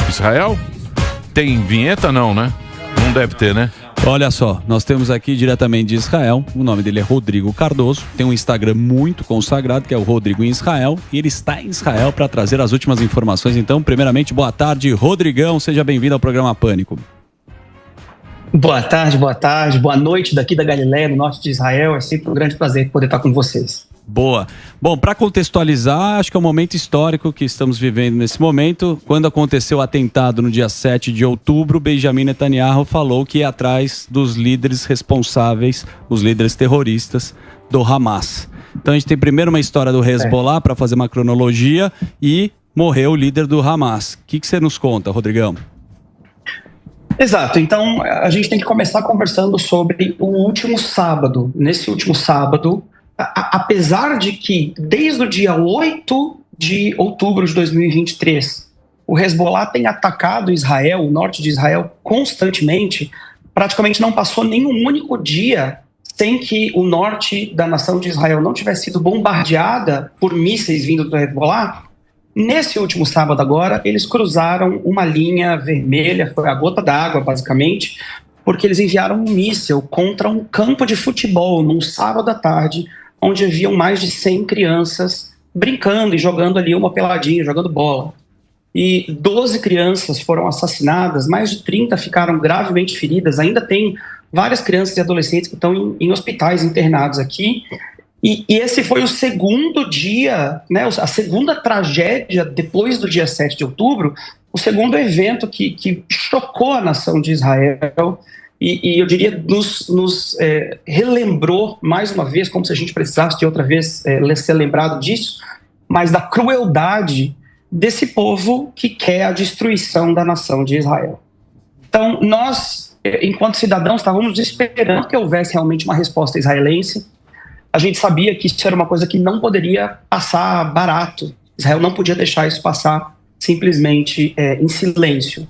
Israel? Tem vinheta não, né? Não deve ter, né? Olha só, nós temos aqui diretamente de Israel, o nome dele é Rodrigo Cardoso, tem um Instagram muito consagrado, que é o Rodrigo em Israel, e ele está em Israel para trazer as últimas informações. Então, primeiramente, boa tarde, Rodrigão, seja bem-vindo ao programa Pânico. Boa tarde, boa noite daqui da Galileia, no norte de Israel, é sempre um grande prazer poder estar com vocês. Boa. Bom, para contextualizar, acho que é um momento histórico que estamos vivendo nesse momento. Quando aconteceu o atentado no dia 7 de outubro, Benjamin Netanyahu falou que ia atrás dos líderes responsáveis, os líderes terroristas do Hamas. Então a gente tem primeiro uma história do Hezbollah para fazer uma cronologia e morreu o líder do Hamas. O que você nos conta, Rodrigão? Exato, então a gente tem que começar conversando sobre o último sábado. Nesse último sábado, apesar de que desde o dia 8 de outubro de 2023, o Hezbollah tem atacado Israel, o norte de Israel, constantemente, praticamente não passou nenhum único dia sem que o norte da nação de Israel não tivesse sido bombardeada por mísseis vindos do Hezbollah. Nesse último sábado agora, eles cruzaram uma linha vermelha, foi a gota d'água, basicamente, porque eles enviaram um míssil contra um campo de futebol num sábado à tarde, onde haviam mais de 100 crianças brincando e jogando ali uma peladinha, jogando bola. E 12 crianças foram assassinadas, mais de 30 ficaram gravemente feridas, ainda tem várias crianças e adolescentes que estão em hospitais internados aqui. E esse foi o segundo dia, né, a segunda tragédia depois do dia 7 de outubro, o segundo evento que chocou a nação de Israel e eu diria nos relembrou mais uma vez, como se a gente precisasse de outra vez ser lembrado disso, mas da crueldade desse povo que quer a destruição da nação de Israel. Então nós, enquanto cidadãos, estávamos esperando que houvesse realmente uma resposta israelense. A gente sabia que isso era uma coisa que não poderia passar barato. Israel não podia deixar isso passar simplesmente em silêncio.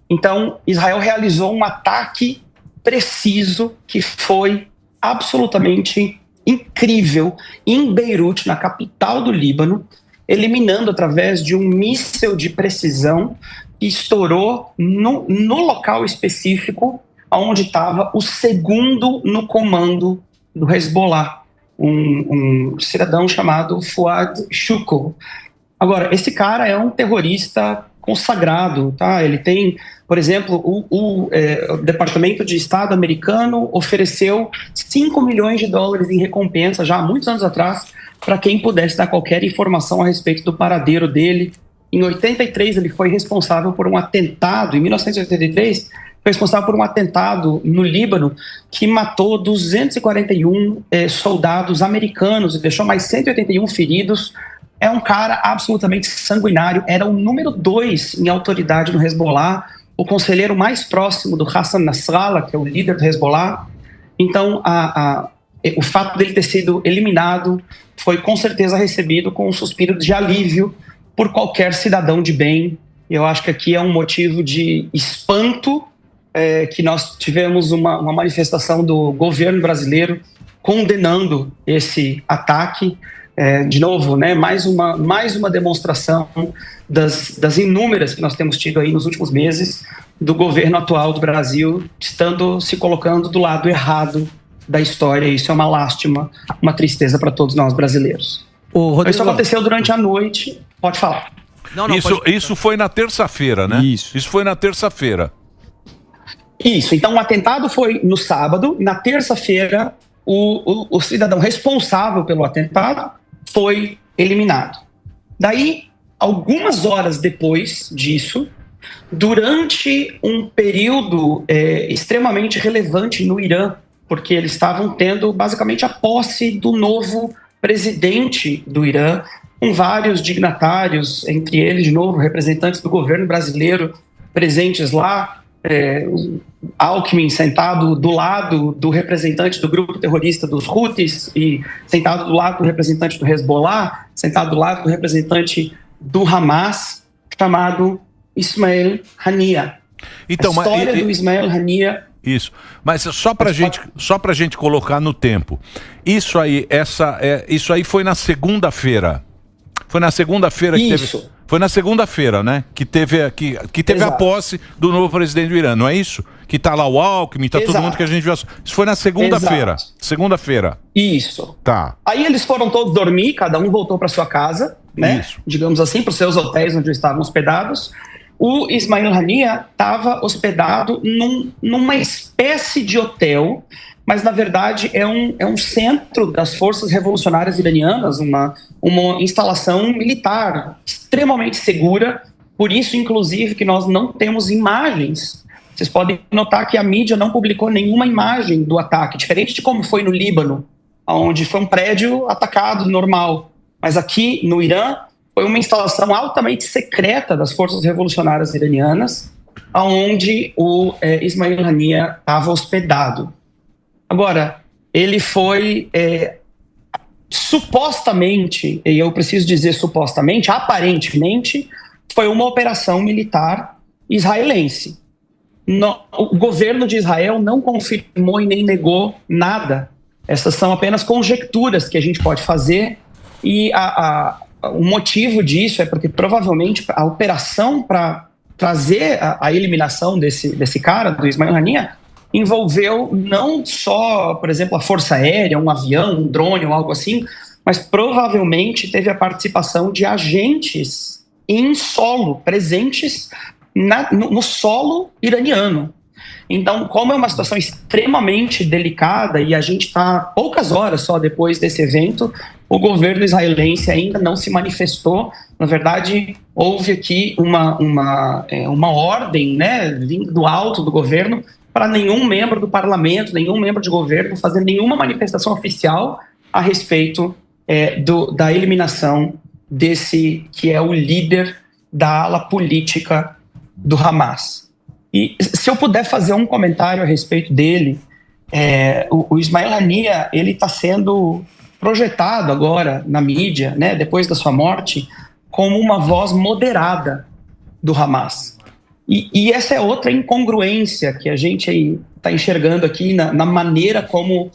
Então, Israel realizou um ataque preciso que foi absolutamente incrível em Beirute, na capital do Líbano, eliminando através de um míssil de precisão que estourou no local específico onde estava o segundo no comando do Hezbollah, um cidadão chamado Fouad Shukr. Agora, esse cara é um terrorista consagrado, tá? Ele tem, por exemplo, o Departamento de Estado americano ofereceu $5 milhões em recompensa já há muitos anos atrás para quem pudesse dar qualquer informação a respeito do paradeiro dele. Em 83 ele foi responsável por um atentado, em 1983 foi responsável por um atentado no Líbano que matou 241 soldados americanos e deixou mais 181 feridos. É um cara absolutamente sanguinário, era o número 2 em autoridade no Hezbollah, o conselheiro mais próximo do Hassan Nasrallah, que é o líder do Hezbollah. Então, o fato dele ter sido eliminado foi com certeza recebido com um suspiro de alívio por qualquer cidadão de bem. Eu acho que aqui é um motivo de espanto, que nós tivemos uma manifestação do governo brasileiro condenando esse ataque. De novo, né, mais uma demonstração das inúmeras que nós temos tido aí nos últimos meses do governo atual do Brasil se colocando do lado errado da história. Isso é uma lástima, uma tristeza para todos nós brasileiros. Rodrigo, isso aconteceu durante a noite. Pode falar. Isso foi na terça-feira, né? Isso foi na terça-feira. Isso, então o atentado foi no sábado. Na terça-feira, o cidadão responsável pelo atentado foi eliminado. Daí, algumas horas depois disso, durante um período extremamente relevante no Irã, porque eles estavam tendo basicamente a posse do novo presidente do Irã, com vários dignatários, entre eles, de novo, representantes do governo brasileiro presentes lá, Alckmin sentado do lado do representante do grupo terrorista dos Houthis e sentado do lado do representante do Hezbollah, sentado do lado do representante do Hamas, chamado Ismail Haniyeh. Então, a história do Ismail Haniyeh. Isso, mas só pra gente colocar no tempo. Isso aí foi na segunda-feira. Foi na segunda-feira que teve. Foi na segunda-feira, né? Que teve a posse do novo presidente do Irã, não é isso? Que tá lá o Alckmin, tá todo mundo que a gente viu. Isso foi na segunda-feira. Segunda-feira. Isso. Tá. Aí eles foram todos dormir, cada um voltou para sua casa, né? Isso. Digamos assim, para os seus hotéis onde estavam hospedados. O Ismail Haniyeh estava hospedado numa espécie de hotel, mas na verdade é um centro das forças revolucionárias iranianas, uma instalação militar extremamente segura, por isso inclusive que nós não temos imagens. Vocês podem notar que a mídia não publicou nenhuma imagem do ataque, diferente de como foi no Líbano, onde foi um prédio atacado normal, mas aqui no Irã foi uma instalação altamente secreta das forças revolucionárias iranianas, onde o Ismail Haniyeh estava hospedado. Agora, ele foi supostamente, e eu preciso dizer supostamente, aparentemente, foi uma operação militar israelense. O governo de Israel não confirmou e nem negou nada. Essas são apenas conjecturas que a gente pode fazer, e o motivo disso é porque provavelmente a operação para trazer a eliminação desse cara, do Ismail Haniyeh, envolveu não só, por exemplo, a força aérea, um avião, um drone ou algo assim, mas provavelmente teve a participação de agentes em solo, presentes no solo iraniano. Então, como é uma situação extremamente delicada e a gente está poucas horas só depois desse evento, o governo israelense ainda não se manifestou. Na verdade, houve aqui uma ordem, né, vindo do alto do governo para nenhum membro do parlamento, nenhum membro de governo fazer nenhuma manifestação oficial a respeito da eliminação desse que é o líder da ala política do Hamas. E se eu puder fazer um comentário a respeito dele, o Ismail Haniyeh, ele está sendo projetado agora na mídia, né, depois da sua morte, como uma voz moderada do Hamas. E essa é outra incongruência que a gente está enxergando aqui na maneira como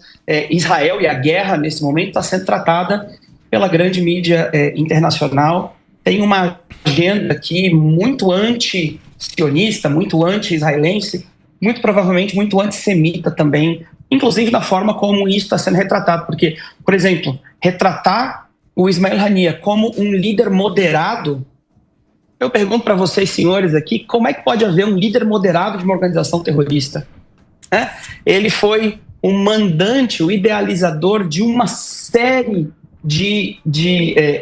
Israel e a guerra, nesse momento, está sendo tratada pela grande mídia internacional. Tem uma agenda aqui muito anti-sionista, muito anti-israelense, muito provavelmente muito antissemita também, inclusive na forma como isso está sendo retratado. Porque, por exemplo, retratar o Ismail Haniyeh como um líder moderado, eu pergunto para vocês, senhores, aqui, como é que pode haver um líder moderado de uma organização terrorista? Ele foi o mandante, o idealizador de uma série de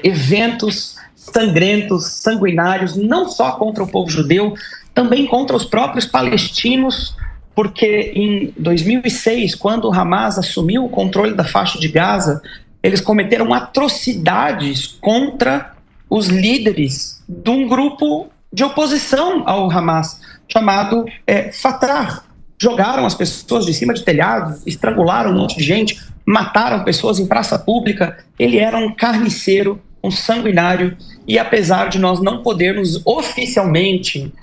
eventos sangrentos, sanguinários, não só contra o povo judeu, também contra os próprios palestinos, porque em 2006, quando o Hamas assumiu o controle da faixa de Gaza, eles cometeram atrocidades contra os líderes de um grupo de oposição ao Hamas, chamado Fatah. Jogaram as pessoas de cima de telhados, estrangularam um monte de gente, mataram pessoas em praça pública. Ele era um carniceiro, um sanguinário, e apesar de nós não podermos oficialmente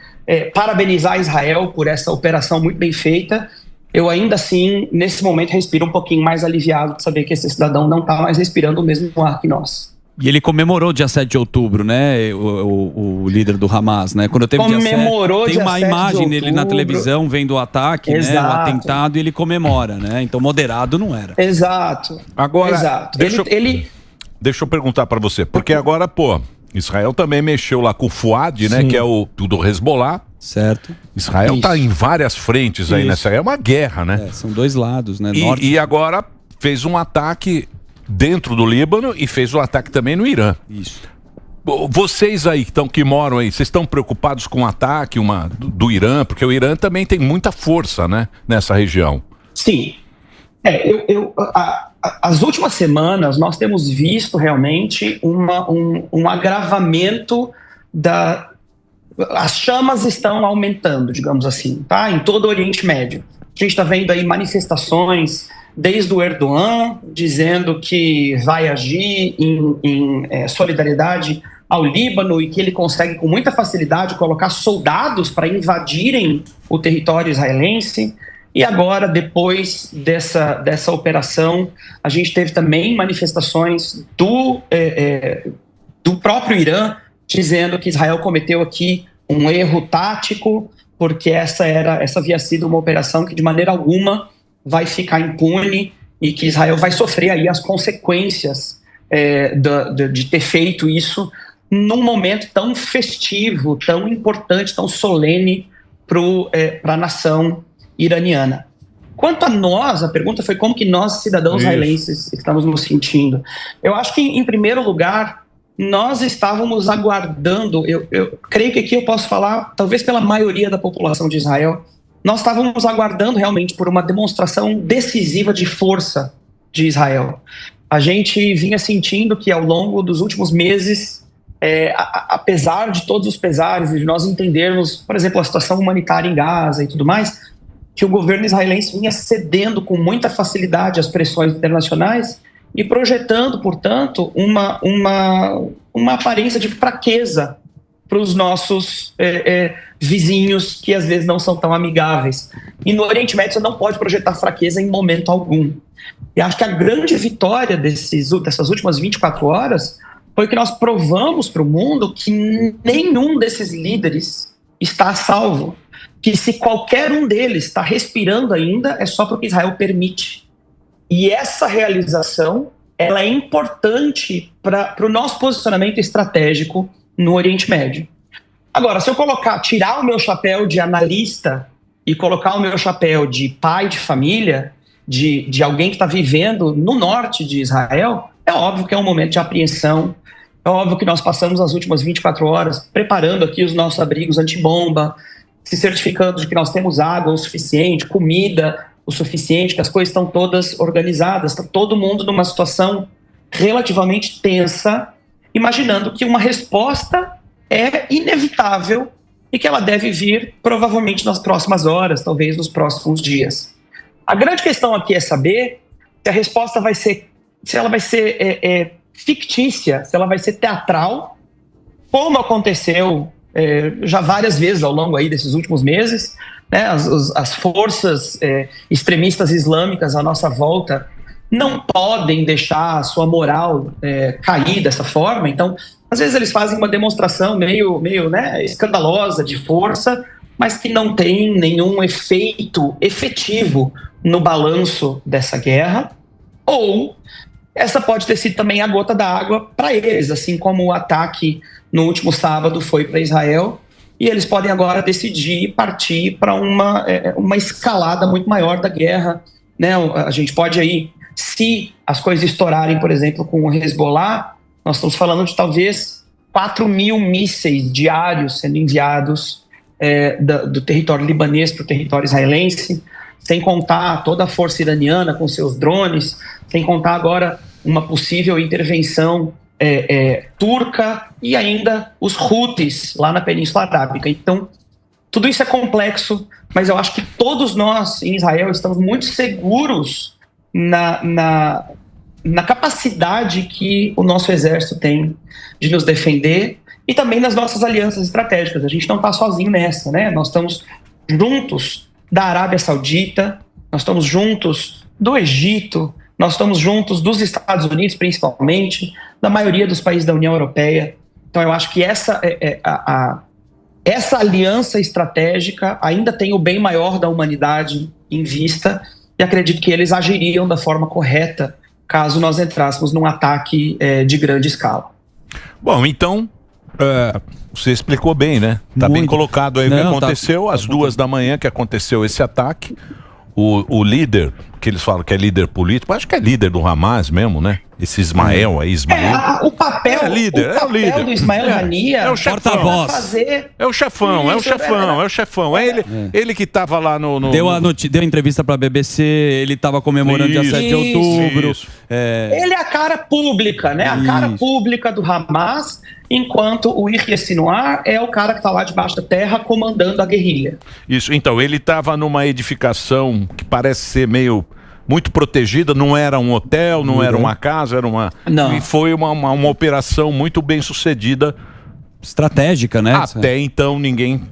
parabenizar Israel por essa operação muito bem feita, eu ainda assim, nesse momento, respiro um pouquinho mais aliviado de saber que esse cidadão não está mais respirando o mesmo ar que nós. E ele comemorou dia 7 de outubro, né? O líder do Hamas, né? Quando teve comemorou tem uma imagem dele na televisão vendo o ataque, né? O atentado, e ele comemora, né? Então moderado não era. Exato. Agora, deixa eu perguntar para você, porque agora, Israel também mexeu lá com o Fuad, né? Que é o do Hezbollah. Certo. Israel tá em várias frentes aí nessa. É uma guerra, né? São dois lados, né? E agora fez um ataque dentro do Líbano e fez o ataque também no Irã. Isso. Vocês aí que moram aí, vocês estão preocupados com o ataque do Irã? Porque o Irã também tem muita força, né, nessa região. Sim. As últimas semanas nós temos visto realmente um agravamento as chamas estão aumentando, digamos assim, tá? Em todo o Oriente Médio. A gente está vendo aí manifestações desde o Erdogan dizendo que vai agir em solidariedade ao Líbano e que ele consegue com muita facilidade colocar soldados para invadirem o território israelense. E agora, depois dessa operação, a gente teve também manifestações do próprio Irã dizendo que Israel cometeu aqui um erro tático, porque essa havia sido uma operação que de maneira alguma vai ficar impune e que Israel vai sofrer aí as consequências de ter feito isso num momento tão festivo, tão importante, tão solene para a nação iraniana. Quanto a nós, a pergunta foi como que nós, cidadãos israelenses, estamos nos sentindo. Eu acho que, em primeiro lugar, nós estávamos aguardando, eu creio que aqui eu posso falar, talvez pela maioria da população de Israel, nós estávamos aguardando realmente por uma demonstração decisiva de força de Israel. A gente vinha sentindo que ao longo dos últimos meses, apesar de todos os pesares e de nós entendermos, por exemplo, a situação humanitária em Gaza e tudo mais, que o governo israelense vinha cedendo com muita facilidade às pressões internacionais e projetando, portanto, uma aparência de fraqueza para os nossos vizinhos, que às vezes não são tão amigáveis. E no Oriente Médio você não pode projetar fraqueza em momento algum. E acho que a grande vitória dessas últimas 24 horas foi que nós provamos para o mundo que nenhum desses líderes está a salvo. Que se qualquer um deles está respirando ainda, é só porque Israel permite. E essa realização, ela é importante para o nosso posicionamento estratégico no Oriente Médio. Agora, se eu tirar o meu chapéu de analista e colocar o meu chapéu de pai de família, de alguém que está vivendo no norte de Israel, é óbvio que é um momento de apreensão. É óbvio que nós passamos as últimas 24 horas preparando aqui os nossos abrigos antibomba, se certificando de que nós temos água o suficiente, comida o suficiente, que as coisas estão todas organizadas, está todo mundo numa situação relativamente tensa, imaginando que uma resposta é inevitável e que ela deve vir provavelmente nas próximas horas, talvez nos próximos dias. A grande questão aqui é saber se a resposta vai ser, se ela vai ser fictícia, se ela vai ser teatral, como aconteceu já várias vezes ao longo aí desses últimos meses, né? As forças extremistas islâmicas à nossa volta não podem deixar a sua moral cair dessa forma. Então, às vezes eles fazem uma demonstração meio escandalosa de força, mas que não tem nenhum efeito efetivo no balanço dessa guerra. Ou essa pode ter sido também a gota d'água para eles, assim como o ataque no último sábado foi para Israel, e eles podem agora decidir partir para uma escalada muito maior da guerra, né? A gente pode aí, se as coisas estourarem, por exemplo, com o Hezbollah, nós estamos falando de talvez 4.000 mísseis diários sendo enviados do território libanês para o território israelense, sem contar toda a força iraniana com seus drones, sem contar agora uma possível intervenção turca e ainda os Houthis lá na Península Arábica. Então, tudo isso é complexo, mas eu acho que todos nós em Israel estamos muito seguros na capacidade que o nosso exército tem de nos defender e também nas nossas alianças estratégicas. A gente não está sozinho nessa, né? Nós estamos juntos da Arábia Saudita, nós estamos juntos do Egito, nós estamos juntos dos Estados Unidos, principalmente, da maioria dos países da União Europeia. Então, eu acho que essa aliança estratégica ainda tem o bem maior da humanidade em vista e acredito que eles agiriam da forma correta caso nós entrássemos num ataque de grande escala. Bom, então, você explicou bem, né? Tá bem colocado aí o que aconteceu, às 2h que aconteceu esse ataque. O líder, que eles falam que é líder político, acho que é líder do Hamas mesmo, né? Esse Ismael aí, o papel do Ismael Haniyeh é o porta-voz. É o chefão. Ele que estava lá no... Deu entrevista para a BBC, ele estava comemorando dia 7 de outubro. Ele é a cara pública, né? A cara pública do Hamas, enquanto o Yahya Sinwar é o cara que está lá debaixo da terra comandando a guerrilha. Isso, então, ele estava numa edificação que parece ser muito protegida, não era um hotel, não era uma casa, era uma... Não. E foi uma operação muito bem sucedida. Estratégica, né? Até então ninguém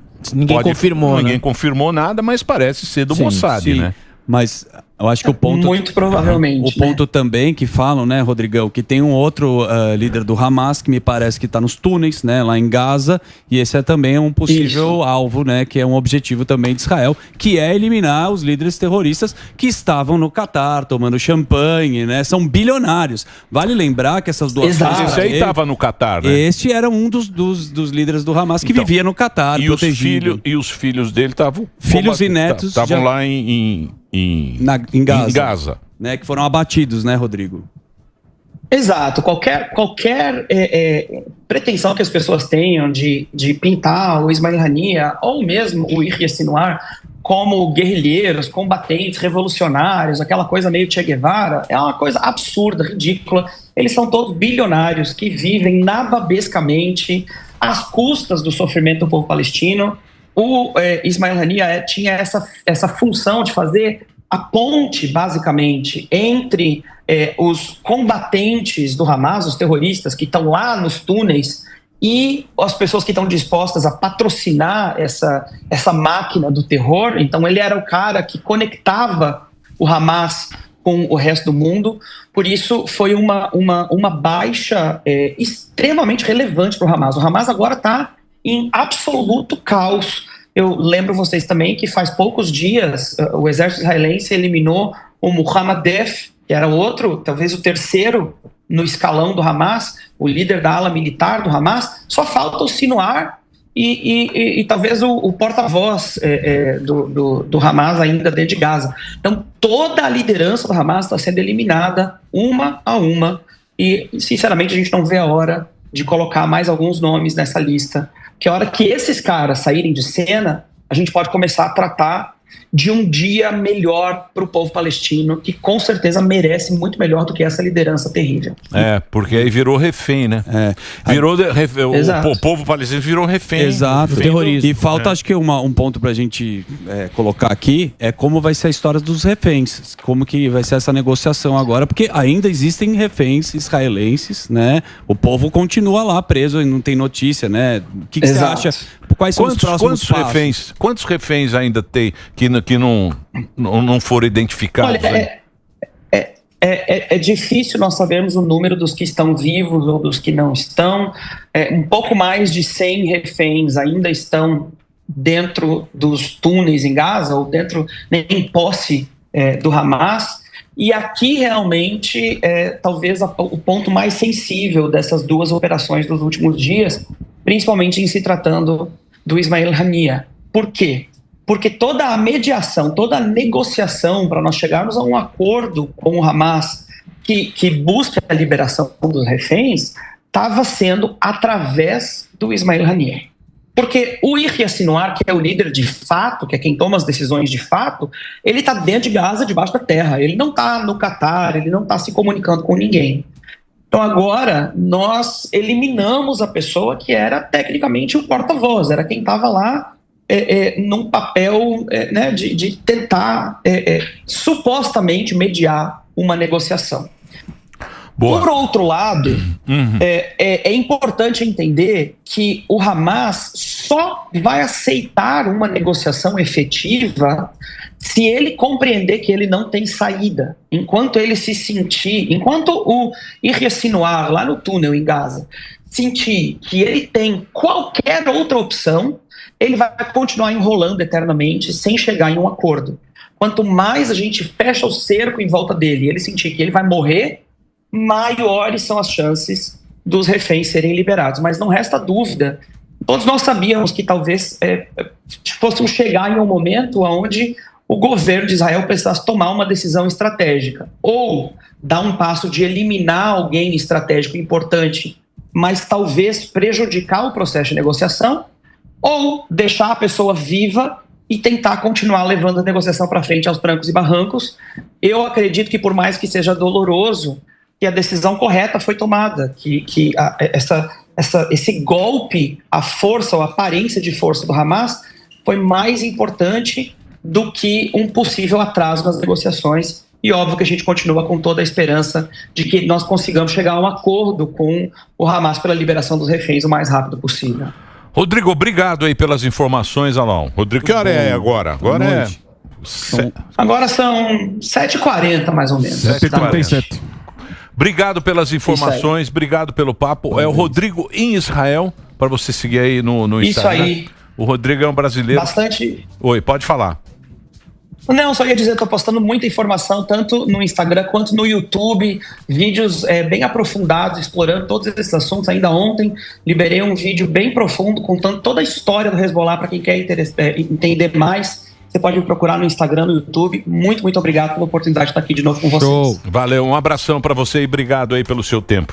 confirmou nada, mas parece ser do Mossad, né? Mas Eu acho que o ponto... Muito provavelmente. O ponto também que falam, né, Rodrigão, que tem um outro líder do Hamas que me parece que está nos túneis, né, lá em Gaza, e esse é também um possível alvo, né, que é um objetivo também de Israel, que é eliminar os líderes terroristas que estavam no Catar, tomando champanhe, né, são bilionários. Vale lembrar que essas duas... Esse aí estava no Catar, né? Este era um dos líderes do Hamas que vivia no Catar, protegido. E os filhos dele estavam... Filhos e netos... Estavam lá em Gaza. Né, que foram abatidos, né, Rodrigo? Exato. Qualquer pretensão que as pessoas tenham de pintar o Ismail Haniyeh ou mesmo o Yahya Sinwar como guerrilheiros, combatentes, revolucionários, aquela coisa meio Che Guevara, é uma coisa absurda, ridícula. Eles são todos bilionários que vivem nababescamente às custas do sofrimento do povo palestino. O Ismail Haniyeh tinha essa função de fazer a ponte, basicamente, entre os combatentes do Hamas, os terroristas que estão lá nos túneis, e as pessoas que estão dispostas a patrocinar essa máquina do terror. Então ele era o cara que conectava o Hamas com o resto do mundo. Por isso foi uma baixa extremamente relevante para o Hamas. O Hamas agora está em absoluto caos. Eu lembro vocês também que faz poucos dias o exército israelense eliminou o Muhammad Def, que era outro, talvez o terceiro no escalão do Hamas, o líder da ala militar do Hamas. Só falta o Sinwar e talvez o porta-voz do Hamas ainda dentro de Gaza. Então toda a liderança do Hamas está sendo eliminada uma a uma e sinceramente a gente não vê a hora de colocar mais alguns nomes nessa lista, que a hora que esses caras saírem de cena, a gente pode começar a tratar de um dia melhor para o povo palestino, que com certeza merece muito melhor do que essa liderança terrível. Porque aí virou refém, né? O povo palestino virou refém. Exato. Terrorismo. E falta, acho que um ponto para a gente colocar aqui é como vai ser a história dos reféns, como que vai ser essa negociação agora, porque ainda existem reféns israelenses, né? O povo continua lá preso e não tem notícia, né? O que você acha? Quais são os próximos passos? Quantos reféns ainda tem que não foram identificados? Olha, é difícil nós sabermos o número dos que estão vivos ou dos que não estão. Um pouco mais de 100 reféns ainda estão dentro dos túneis em Gaza ou em posse do Hamas. E aqui realmente talvez o ponto mais sensível dessas duas operações dos últimos dias, principalmente em se tratando do Ismail Haniyeh. Por quê? Porque toda a mediação, toda a negociação para nós chegarmos a um acordo com o Hamas que busca a liberação dos reféns estava sendo através do Ismail Haniyeh. Porque o Yahya Sinwar, que é o líder de fato, que é quem toma as decisões de fato, ele está dentro de Gaza, debaixo da terra. Ele não está no Catar, ele não está se comunicando com ninguém. Então agora nós eliminamos a pessoa que era tecnicamente o porta-voz, era quem estava lá num papel de tentar supostamente mediar uma negociação. Boa. Por outro lado, é importante entender que o Hamas só vai aceitar uma negociação efetiva se ele compreender que ele não tem saída. Enquanto o Yahya Sinwar, lá no túnel em Gaza, sentir que ele tem qualquer outra opção, ele vai continuar enrolando eternamente sem chegar em um acordo. Quanto mais a gente fecha o cerco em volta dele e ele sentir que ele vai morrer, maiores são as chances dos reféns serem liberados. Mas não resta dúvida, todos nós sabíamos que talvez fôssemos chegar em um momento onde o governo de Israel precisasse tomar uma decisão estratégica, ou dar um passo de eliminar alguém estratégico importante, mas talvez prejudicar o processo de negociação, ou deixar a pessoa viva e tentar continuar levando a negociação para frente aos trancos e barrancos. Eu acredito que, por mais que seja doloroso, que a decisão correta foi tomada, que esse golpe, a força ou a aparência de força do Hamas foi mais importante do que um possível atraso nas negociações. E óbvio que a gente continua com toda a esperança de que nós consigamos chegar a um acordo com o Hamas pela liberação dos reféns o mais rápido possível. Rodrigo, obrigado aí pelas informações, Alão. Rodrigo, que hora é agora? Agora Agora são 7h40, mais ou menos. 7h37. Obrigado pelas informações, obrigado pelo papo. É o Rodrigo em Israel, para você seguir aí no Instagram. Isso aí. O Rodrigo é um brasileiro. Bastante. Oi, pode falar. Não, só ia dizer, estou postando muita informação, tanto no Instagram quanto no YouTube, vídeos bem aprofundados, explorando todos esses assuntos. Ainda ontem liberei um vídeo bem profundo, contando toda a história do Hezbollah, para quem quer entender mais. Você pode me procurar no Instagram, no YouTube. Muito, muito obrigado pela oportunidade de estar aqui de novo com vocês. Show. Valeu, um abração para você e obrigado aí pelo seu tempo.